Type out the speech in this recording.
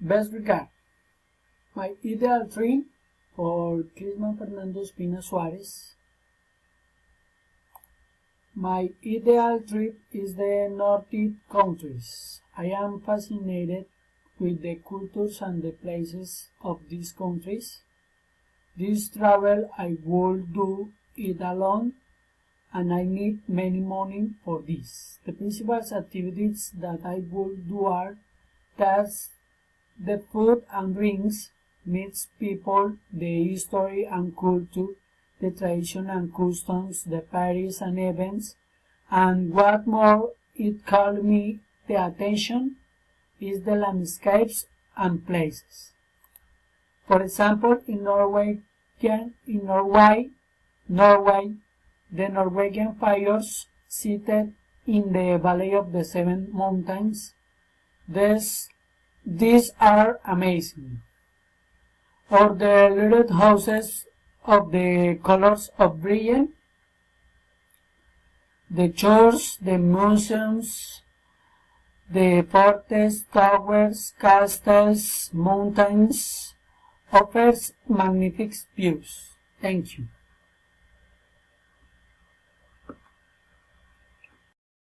Best regard. My ideal trip for Clisman Fernando Espina Suarez. My ideal trip is the Nordic countries. I am fascinated with the cultures and the places of these countries. This travel I would do it alone, and I need many money for this. The principal activities that I would do are taste the food and drinks, meet people, the history and culture, the tradition and customs, the parties and events, and what more it called me the attention is the landscapes and places. For example, in Norway, the Norwegian fires seated in the Valley of the Seven Mountains. These are amazing. Or the little houses of the colors of Brienne, the churches, the museums, the forts, towers, castles, mountains, offers magnificent views. Thank you.